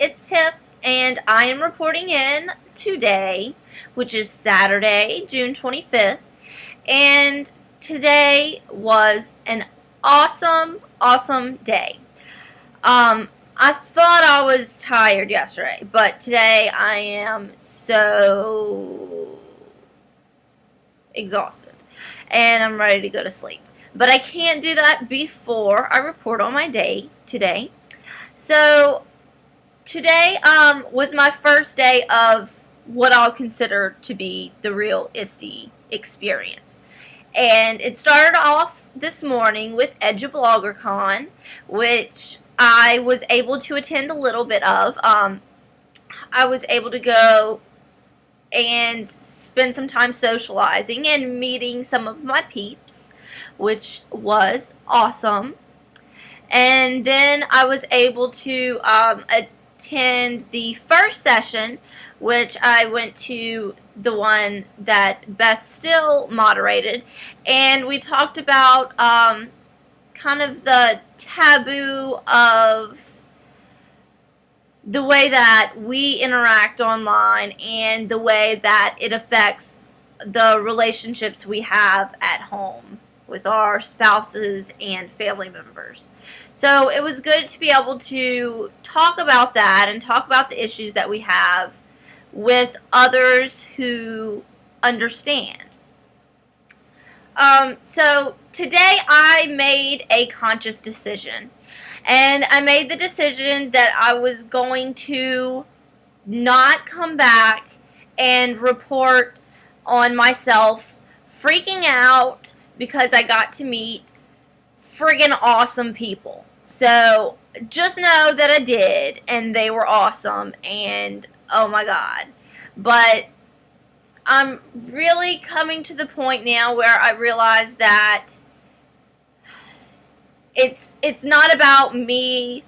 it's Tiff, and I am reporting in today, which is Saturday, June 25th, and today was an awesome day. I thought I was tired yesterday, but today I am so exhausted, and I'm ready to go to sleep. But I can't do that before I report on my day today. So today was my first day of what I'll consider to be the real ISTE experience. And it started off this morning with EduBloggerCon, which I was able to attend a little bit of. I was able to go and spend some time socializing and meeting some of my peeps, which was awesome. And then I was able to attend the first session, which I went to the one that Beth Still moderated, and we talked about kind of the taboo of the way that we interact online and the way that it affects the relationships we have at home with our spouses and family members. So it was good to be able to talk about that and talk about the issues that we have with others who understand. So today I made a conscious decision, and I made the decision that I was going to not come back and report on myself freaking out because I got to meet friggin' awesome people. So just know that I did, and they were awesome, and oh my god. But I'm really coming to the point now where I realize that it's not about me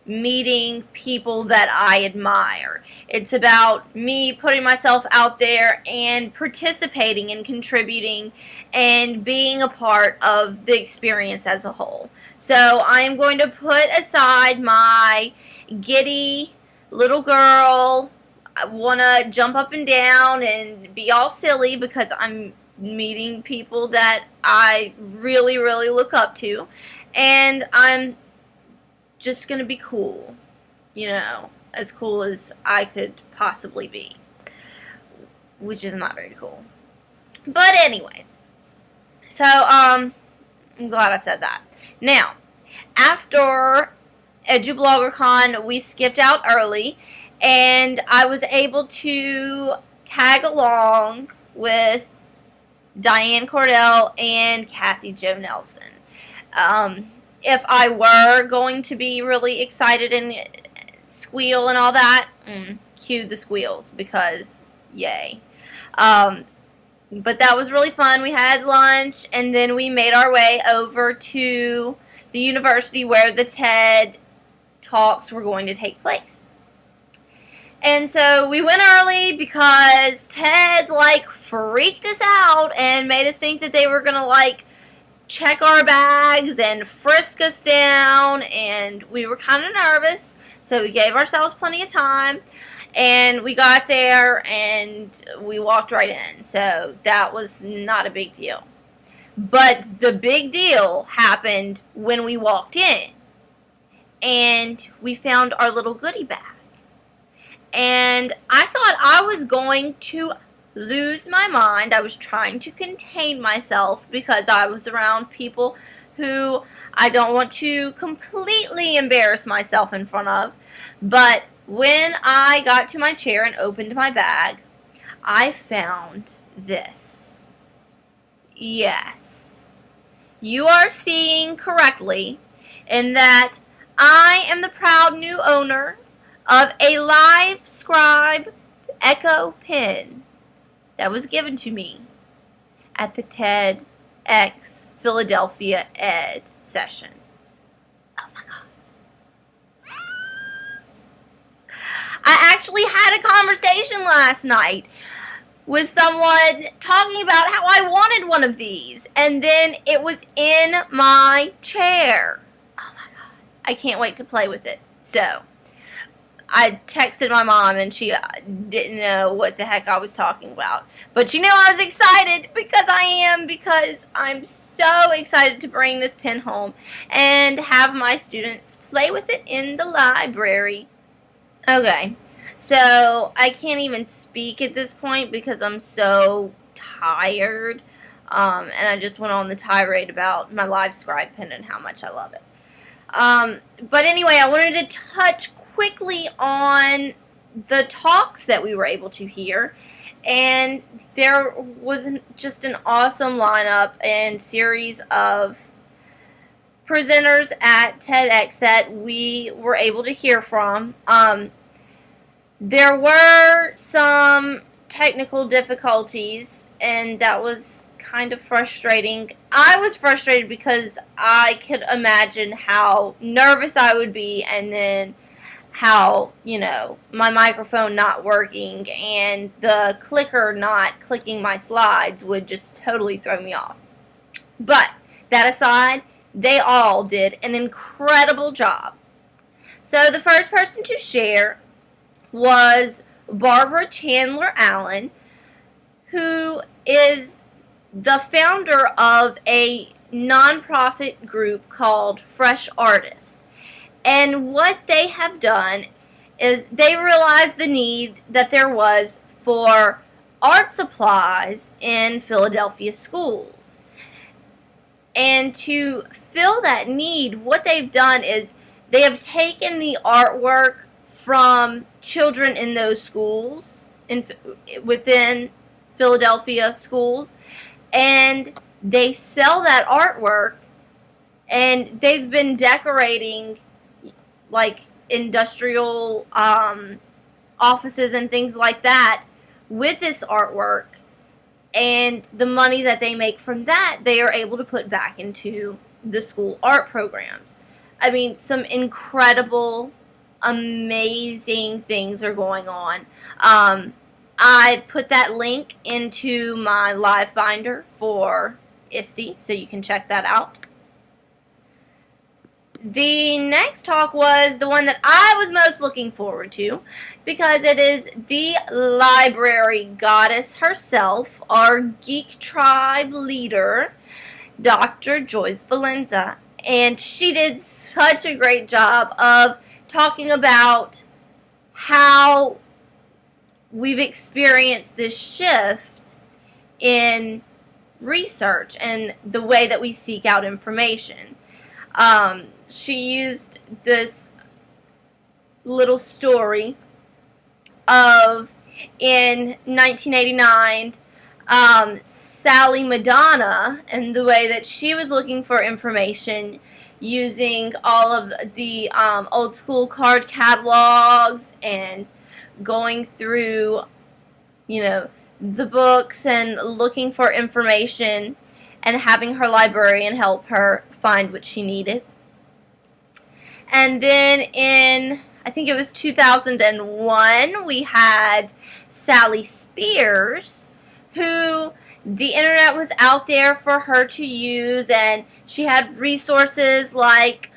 meeting people that I admire. It's about me putting myself out there and participating and contributing and being a part of the experience as a whole. So I am going to put aside my giddy little girl, I want to jump up and down and be all silly because I'm meeting people that I really look up to, and I'm just going to be cool, you know, as cool as I could possibly be, which is not very cool. But anyway, so I'm glad I said that. Now, after EduBloggerCon, we skipped out early, and I was able to tag along with Diane Cordell and Kathy Jo Nelson. If I were going to be really excited and squeal and all that, cue the squeals, because yay. But that was really fun. We had lunch, and then we made our way over to the university where the TED Talks were going to take place. And so we went early because Ted, freaked us out and made us think that they were going to, check our bags and frisk us down, and we were kind of nervous, so we gave ourselves plenty of time, and we got there, and we walked right in, so that was not a big deal. But the big deal happened when we walked in, and we found our little goodie bag. And I thought I was going to lose my mind. I was trying to contain myself because I was around people who I don't want to completely embarrass myself in front of. But when I got to my chair and opened my bag, I found this. Yes, you are seeing correctly in that I am the proud new owner of a Live Scribe Echo pen that was given to me at the TEDx Philadelphia Ed session. Oh my god. I actually had a conversation last night with someone talking about how I wanted one of these, and then it was in my chair. Oh my god. I can't wait to play with it. So, I texted my mom and she didn't know what the heck I was talking about. But she knew I was excited because I'm so excited to bring this pen home and have my students play with it in the library. Okay, so I can't even speak at this point because I'm so tired. And I just went on the tirade about my Live Scribe pen and how much I love it. But anyway, I wanted to touch quickly on the talks that we were able to hear. And there was just an awesome lineup and series of presenters at TEDx that we were able to hear from. There were some technical difficulties, and that was kind of frustrating. I was frustrated because I could imagine how nervous I would be, and then how, my microphone not working and the clicker not clicking my slides would just totally throw me off. But that aside, they all did an incredible job. So the first person to share was Barbara Chandler Allen, who is the founder of a nonprofit group called Fresh Artists. And what they have done is they realized the need that there was for art supplies in Philadelphia schools. And to fill that need, what they've done is they have taken the artwork from children in those schools, within Philadelphia schools, and they sell that artwork, and they've been decorating like industrial offices and things like that with this artwork, and the money that they make from that they are able to put back into the school art programs. I mean, some incredible, amazing things are going on. I put that link into my live binder for ISTE, so you can check that out. The next talk was the one that I was most looking forward to, because it is the library goddess herself, our Geek Tribe leader, Dr. Joyce Valenza. And she did such a great job of talking about how we've experienced this shift in research and the way that we seek out information. She used this little story of, in 1989, Sally Madonna, and the way that she was looking for information using all of the old school card catalogs and going through, the books and looking for information, and having her librarian help her find what she needed. And then in, I think it was 2001, we had Sally Spears, who the internet was out there for her to use, and she had resources like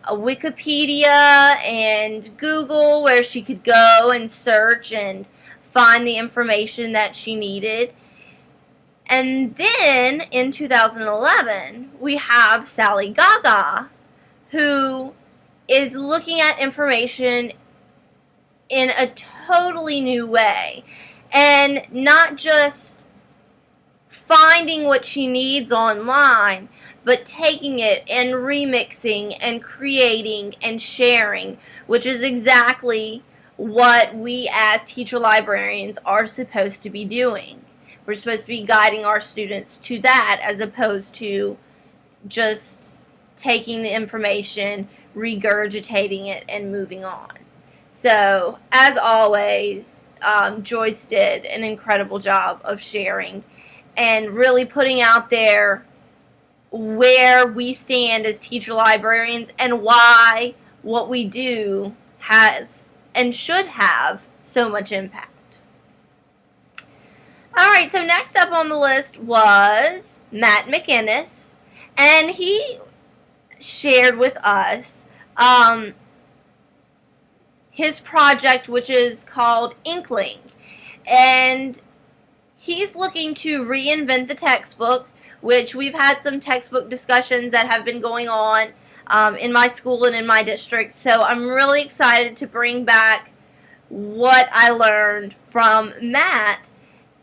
Wikipedia and Google where she could go and search and find the information that she needed. And then in 2011, we have Sally Gaga, who is looking at information in a totally new way, and not just finding what she needs online, but taking it and remixing and creating and sharing, which is exactly what we as teacher librarians are supposed to be doing. We're supposed to be guiding our students to that, as opposed to just taking the information, regurgitating it, and moving on. So, as always, Joyce did an incredible job of sharing and really putting out there where we stand as teacher librarians and why what we do has and should have so much impact. Alright, so next up on the list was Matt McInnis, and he shared with us his project, which is called Inkling. And he's looking to reinvent the textbook, which we've had some textbook discussions that have been going on in my school and in my district. So I'm really excited to bring back what I learned from Matt.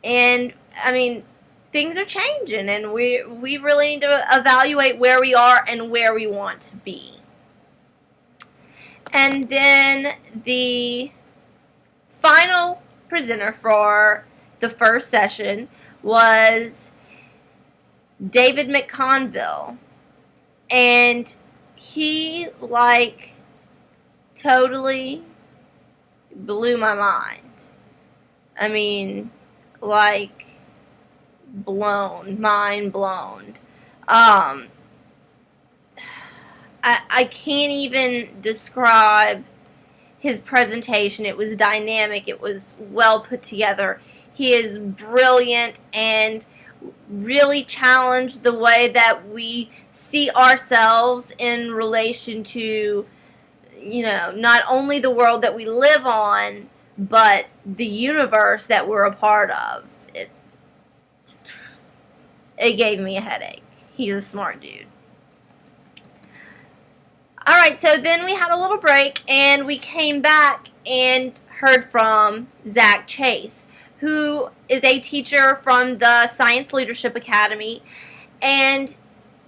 And I mean, things are changing, and we really need to evaluate where we are and where we want to be. And then the final presenter for the first session was David McConville, and he totally blew my mind. I mean, mind blown. I can't even describe his presentation. It was dynamic. It was well put together. He is brilliant and really challenged the way that we see ourselves in relation to, not only the world that we live on, but the universe that we're a part of. It gave me a headache. He's a smart dude. Alright, so then we had a little break, and we came back and heard from Zach Chase, who is a teacher from the Science Leadership Academy, and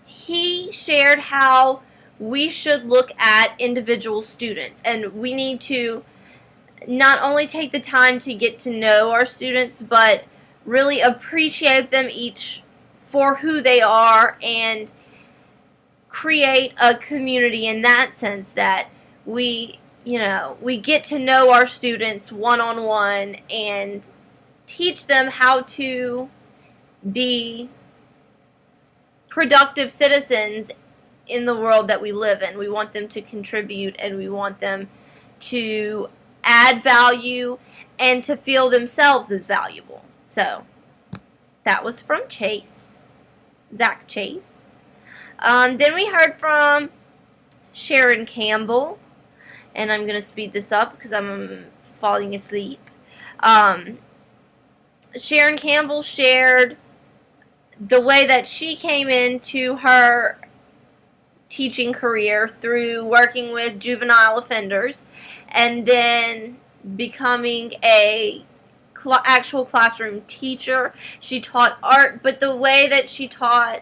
he shared how we should look at individual students, and we need to not only take the time to get to know our students, but really appreciate them each for who they are, and create a community in that sense, that we get to know our students one-on-one and teach them how to be productive citizens in the world that we live in. We want them to contribute, and we want them to add value and to feel themselves as valuable. So that was from Zach Chase. Then we heard from Sharon Campbell, and I'm going to speed this up because I'm falling asleep. Sharon Campbell shared the way that she came into her teaching career through working with juvenile offenders, and then becoming a actual classroom teacher. She taught art, but the way that she taught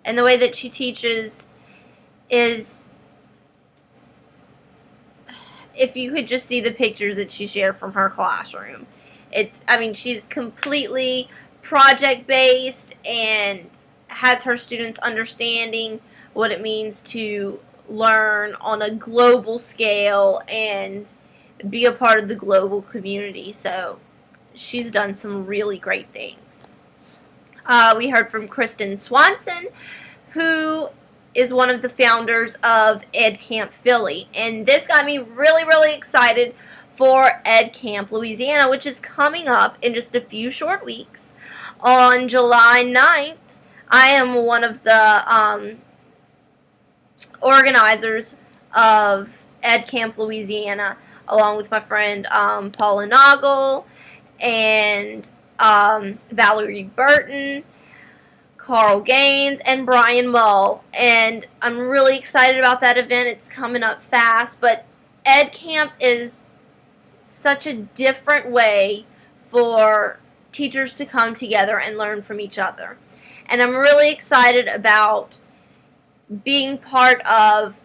and the way that she teaches is, if you could just see the pictures that she shared from her classroom, she's completely project-based and has her students understanding what it means to learn on a global scale and be a part of the global community. So she's done some really great things. We heard from Kristen Swanson, who is one of the founders of Ed Camp Philly. And this got me really, really excited for Ed Camp Louisiana, which is coming up in just a few short weeks. On July 9th, I am one of the organizers of Ed Camp Louisiana, along with my friend Paula Noggle and Valerie Burton, Carl Gaines, and Brian Mull. And I'm really excited about that event. It's coming up fast, but Ed Camp is such a different way for teachers to come together and learn from each other. And I'm really excited about being part of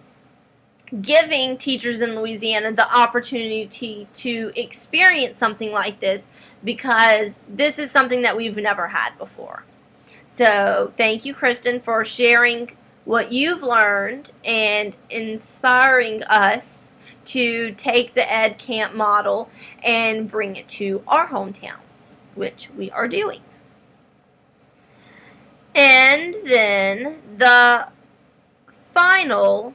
giving teachers in Louisiana the opportunity to experience something like this, because this is something that we've never had before. So thank you, Kristen, for sharing what you've learned and inspiring us to take the Ed Camp model and bring it to our hometowns, which we are doing. And then the final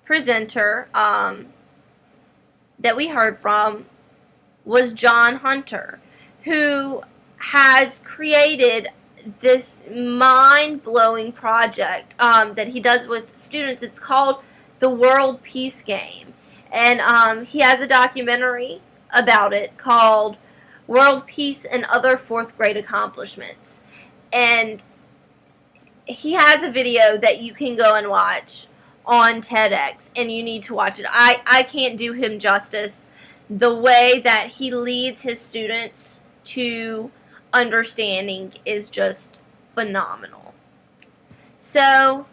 presenter that we heard from was John Hunter, who has created this mind-blowing project that he does with students. It's called the World Peace Game, And he has a documentary about it called World Peace and Other Fourth Grade Accomplishments. And he has a video that you can go and watch on TEDx, and you need to watch it. I can't do him justice. The way that he leads his students to understanding is just phenomenal. So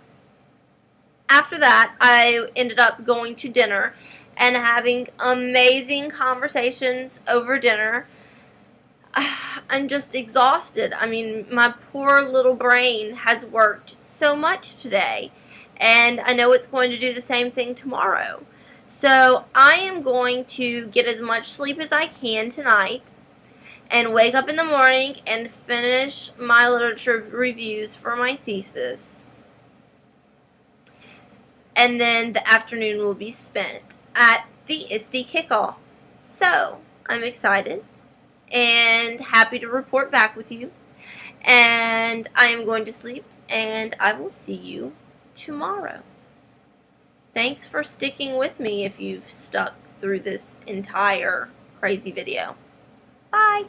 after that, I ended up going to dinner and having amazing conversations over dinner. I'm just exhausted. I mean, my poor little brain has worked so much today, and I know it's going to do the same thing tomorrow. So I am going to get as much sleep as I can tonight and wake up in the morning and finish my literature reviews for my thesis. And then the afternoon will be spent at the ISTE kickoff. So I'm excited and happy to report back with you. And I am going to sleep, and I will see you tomorrow. Thanks for sticking with me if you've stuck through this entire crazy video. Bye.